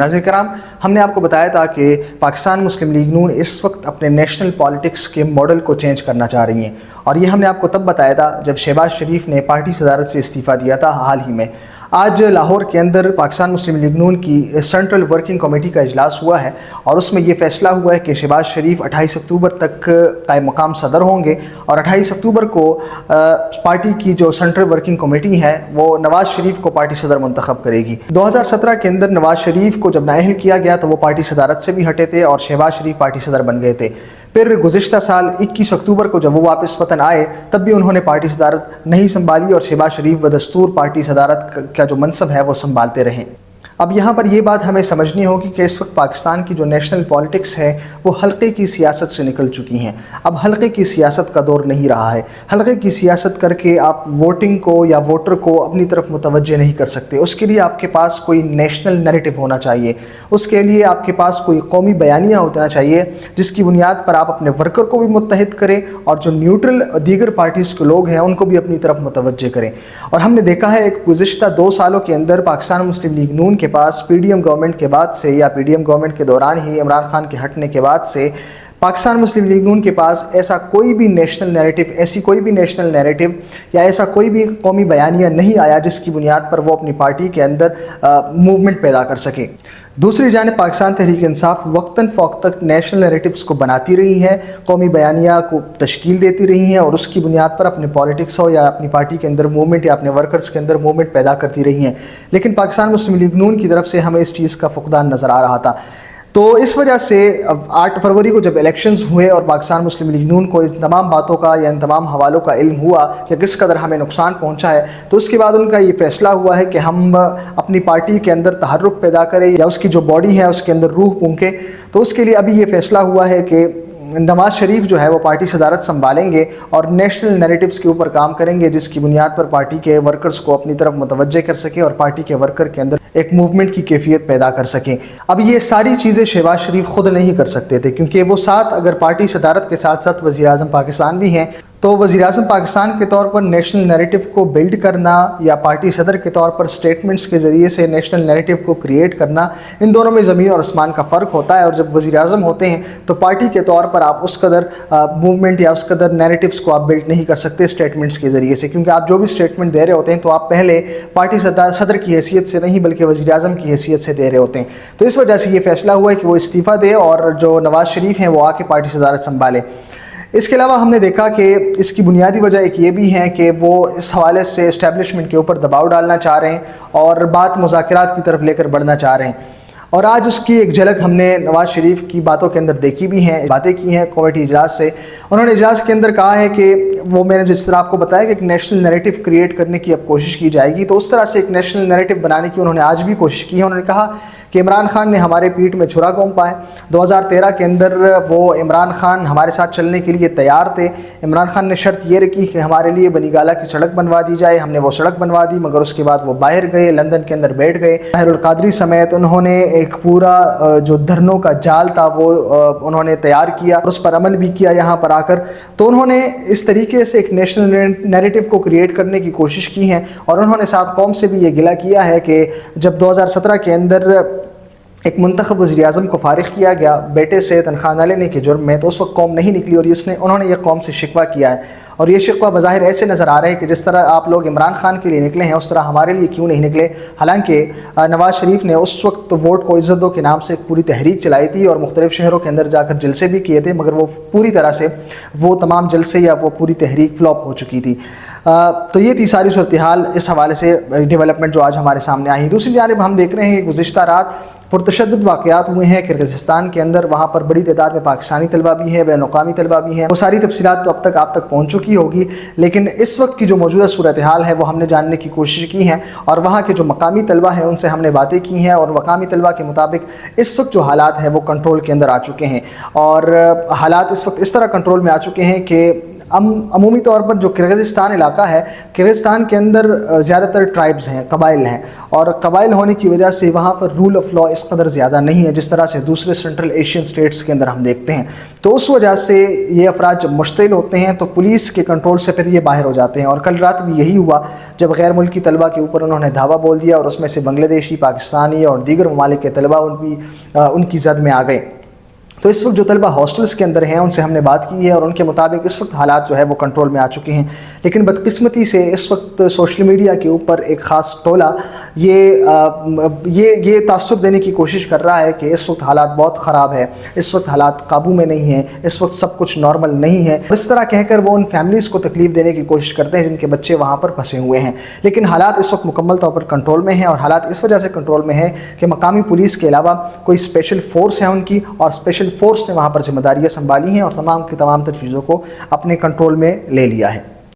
ناظرین کرام، ہم نے آپ کو بتایا تھا کہ پاکستان مسلم لیگ نون اس وقت اپنے نیشنل پالیٹکس کے ماڈل کو چینج کرنا چاہ رہی ہیں، اور یہ ہم نے آپ کو تب بتایا تھا جب شہباز شریف نے پارٹی صدارت سے استعفیٰ دیا تھا حال ہی میں۔ آج لاہور کے اندر پاکستان مسلم لیگ نون کی سینٹرل ورکنگ کمیٹی کا اجلاس ہوا ہے، اور اس میں یہ فیصلہ ہوا ہے کہ شہباز شریف 28 اکتوبر تک قائم مقام صدر ہوں گے، اور 28 اکتوبر کو پارٹی کی جو سینٹرل ورکنگ کمیٹی ہے وہ نواز شریف کو پارٹی صدر منتخب کرے گی۔ 2017 کے اندر نواز شریف کو جب نااہل کیا گیا تو وہ پارٹی صدارت سے بھی ہٹے تھے اور شہباز شریف پارٹی صدر بن گئے تھے۔ پھر گزشتہ سال 21 اکتوبر کو جب وہ واپس وطن آئے تب بھی انہوں نے پارٹی صدارت نہیں سنبھالی، اور شہباز شریف بدستور پارٹی صدارت کا جو منصب ہے وہ سنبھالتے رہیں۔ اب یہاں پر یہ بات ہمیں سمجھنی ہوگی کہ اس وقت پاکستان کی جو نیشنل پالیٹکس ہے وہ حلقے کی سیاست سے نکل چکی ہیں۔ اب حلقے کی سیاست کا دور نہیں رہا ہے۔ حلقے کی سیاست کر کے آپ ووٹنگ کو یا ووٹر کو اپنی طرف متوجہ نہیں کر سکتے۔ اس کے لیے آپ کے پاس کوئی نیشنل نیریٹو ہونا چاہیے، اس کے لیے آپ کے پاس کوئی قومی بیانیہ ہونا چاہیے جس کی بنیاد پر آپ اپنے ورکر کو بھی متحد کریں اور جو نیوٹرل دیگر پارٹیز کے لوگ ہیں ان کو بھی اپنی طرف متوجہ کریں۔ اور ہم نے دیکھا ہے ایک گزشتہ 2 سالوں کے اندر پاکستان مسلم لیگ نون کے پاس پی ڈی ایم گورنمنٹ کے بعد سے یا پی ڈی ایم گورنمنٹ کے دوران ہی عمران خان کے ہٹنے کے بعد سے پاکستان مسلم لیگ نون کے پاس ایسا کوئی بھی نیشنل نیریٹو یا ایسا کوئی بھی قومی بیانیہ نہیں آیا جس کی بنیاد پر وہ اپنی پارٹی کے اندر موومنٹ پیدا کر سکے۔ دوسری جانب پاکستان تحریک انصاف وقتاً فوقتاً نیشنل نیریٹوز کو بناتی رہی ہے، قومی بیانیہ کو تشکیل دیتی رہی ہیں، اور اس کی بنیاد پر اپنے پالیٹکس ہو یا اپنی پارٹی کے اندر موومنٹ یا اپنے ورکرز کے اندر موومنٹ پیدا کرتی رہی ہیں۔ لیکن پاکستان مسلم لیگ نون کی طرف سے ہمیں اس چیز کا فقدان نظر آ رہا تھا۔ تو اس وجہ سے 8 فروری کو جب الیکشنز ہوئے اور پاکستان مسلم لیگ نون کو ان تمام باتوں کا یا ان تمام حوالوں کا علم ہوا کہ کس قدر ہمیں نقصان پہنچا ہے، تو اس کے بعد ان کا یہ فیصلہ ہوا ہے کہ ہم اپنی پارٹی کے اندر تحرک پیدا کریں یا اس کی جو باڈی ہے اس کے اندر روح پھونکیں۔ تو اس کے لیے ابھی یہ فیصلہ ہوا ہے کہ نواز شریف جو ہے وہ پارٹی صدارت سنبھالیں گے اور نیشنل نیریٹوز کے اوپر کام کریں گے جس کی بنیاد پر پارٹی کے ورکرز کو اپنی طرف متوجہ کر سکیں اور پارٹی کے ورکر کے اندر ایک موومنٹ کی کیفیت پیدا کر سکیں۔ اب یہ ساری چیزیں شہباز شریف خود نہیں کر سکتے تھے، کیونکہ وہ اگر پارٹی صدارت کے ساتھ ساتھ وزیر اعظم پاکستان بھی ہیں، تو وزیر اعظم پاکستان کے طور پر نیشنل نیریٹو کو بلڈ کرنا یا پارٹی صدر کے طور پر سٹیٹمنٹس کے ذریعے سے نیشنل نیریٹو کو کریٹ کرنا، ان دونوں میں زمین اور آسمان کا فرق ہوتا ہے۔ اور جب وزیر اعظم ہوتے ہیں تو پارٹی کے طور پر آپ اس قدر موومنٹ یا اس قدر نیریٹوز کو آپ بلڈ نہیں کر سکتے اسٹیٹمنٹس کے ذریعے سے، کیونکہ آپ جو بھی اسٹیٹمنٹ دے رہے ہوتے ہیں تو آپ پہلے پارٹی صدر کی حیثیت سے نہیں بلکہ وزیر اعظم کی حیثیت سے دے رہے ہوتے ہیں۔ تو اس وجہ سے یہ فیصلہ ہوا ہے کہ وہ استعفیٰ دے اور جو نواز شریف ہیں وہ آ کے پارٹی صدارت سنبھالے۔ اس کے علاوہ ہم نے دیکھا کہ اس کی بنیادی وجہ ایک یہ بھی ہے کہ وہ اس حوالے سے اسٹیبلشمنٹ کے اوپر دباؤ ڈالنا چاہ رہے ہیں اور بات مذاکرات کی طرف لے کر بڑھنا چاہ رہے ہیں، اور آج اس کی ایک جھلک ہم نے نواز شریف کی باتوں کے اندر دیکھی بھی ہیں، باتیں کی ہیں کمیٹی اجلاس سے۔ انہوں نے اجلاس کے اندر کہا ہے کہ وہ میں نے جس طرح آپ کو بتایا کہ ایک نیشنل نیریٹو کریٹ کرنے کی اب کوشش کی جائے گی، تو اس طرح سے ایک نیشنل نیریٹو بنانے کی انہوں نے آج بھی کوشش کی ہے۔ انہوں نے کہا کہ عمران خان نے ہمارے پیٹھ میں چھرا گھونپا ہے۔ 2013 کے اندر وہ عمران خان ہمارے ساتھ چلنے کے لیے تیار تھے۔ عمران خان نے شرط یہ رکھی کہ ہمارے لیے بنی گالہ کی سڑک بنوا دی جائے، ہم نے وہ سڑک بنوا دی، مگر اس کے بعد وہ باہر گئے، لندن کے اندر بیٹھ گئے۔ طاہر القادری سمیت انہوں نے ایک پورا جو دھرنوں کا جال تھا وہ انہوں نے تیار کیا اور اس پر عمل بھی کیا یہاں پر آ کر۔ تو انہوں نے اس طریقے سے ایک نیشنل نیریٹو کو کریٹ کرنے کی کوشش کی ہے، اور انہوں نے ساتھ قوم سے بھی یہ گلہ کیا ہے کہ جب 2017 کے اندر ایک منتخب وزیر اعظم کو فارغ کیا گیا بیٹے سے تنخواہ نہ لینے کے جرم میں، تو اس وقت قوم نہیں نکلی، اور انہوں نے یہ قوم سے شکوہ کیا ہے، اور یہ شکوہ بظاہر ایسے نظر آ رہا ہے کہ جس طرح آپ لوگ عمران خان کے لیے نکلے ہیں اس طرح ہمارے لیے کیوں نہیں نکلے۔ حالانکہ نواز شریف نے اس وقت ووٹ کو عزت دو کے نام سے ایک پوری تحریک چلائی تھی اور مختلف شہروں کے اندر جا کر جلسے بھی کیے تھے، مگر وہ پوری طرح سے وہ تمام جلسے یا وہ پوری تحریک فلاپ ہو چکی تھی۔ تو یہ تھی ساری صورتحال اس حوالے سے ڈیولپمنٹ جو آج ہمارے سامنے آئی۔ دوسری جانب ہم دیکھ رہے ہیں کہ گزشتہ رات پرتشدد واقعات ہوئے ہیں کرغزستان کے اندر، وہاں پر بڑی تعداد میں پاکستانی طلبہ بھی ہیں، بین الاقوامی طلبہ بھی ہیں۔ وہ ساری تفصیلات تو اب تک آپ تک پہنچ چکی ہوگی، لیکن اس وقت کی جو موجودہ صورتحال ہے وہ ہم نے جاننے کی کوشش کی ہے، اور وہاں کے جو مقامی طلبہ ہیں ان سے ہم نے باتیں کی ہیں، اور مقامی طلبہ کے مطابق اس وقت جو حالات ہیں وہ کنٹرول کے اندر آ چکے ہیں، اور حالات اس وقت اس طرح کنٹرول میں آ چکے ہیں کہ عمومی طور پر جو کرغزستان علاقہ ہے، کرغزستان کے اندر زیادہ تر ٹرائبز ہیں، قبائل ہیں، اور قبائل ہونے کی وجہ سے وہاں پر رول آف لا اس قدر زیادہ نہیں ہے جس طرح سے دوسرے سینٹرل ایشین اسٹیٹس کے اندر ہم دیکھتے ہیں. تو اس وجہ سے یہ افراد جب مشتعل ہوتے ہیں تو پولیس کے کنٹرول سے پھر یہ باہر ہو جاتے ہیں. اور کل رات بھی یہی ہوا جب غیر ملکی طلبہ کے اوپر انہوں نے دھاوا بول دیا، اور اس میں سے بنگلہ دیشی، پاکستانی اور دیگر ممالک کے طلبہ ان کی زد میں آ گئے. تو اس وقت جو طلبہ ہاسٹلس کے اندر ہیں ان سے ہم نے بات کی ہے، اور ان کے مطابق اس وقت حالات جو ہے وہ کنٹرول میں آ چکے ہیں. لیکن بدقسمتی سے اس وقت سوشل میڈیا کے اوپر ایک خاص ٹولہ یہ تعصب دینے کی کوشش کر رہا ہے کہ اس وقت حالات بہت خراب ہے، اس وقت حالات قابو میں نہیں ہیں، اس وقت سب کچھ نارمل نہیں ہے. اس طرح کہہ کر وہ ان فیملیز کو تکلیف دینے کی کوشش کرتے ہیں جن کے بچے وہاں پر پھنسے ہوئے ہیں. لیکن حالات اس وقت مکمل طور پر کنٹرول میں ہیں، اور حالات اس وجہ سے کنٹرول میں ہیں کہ مقامی پولیس کے علاوہ کوئی اسپیشل فورس ہے ان کی، اور اسپیشل فورس نے وہاں پر ذمہ داریاں سنبھالی ہیں اور تمام کی تمام تر چیزوں کو اپنے کنٹرول میں لے لیا ہے.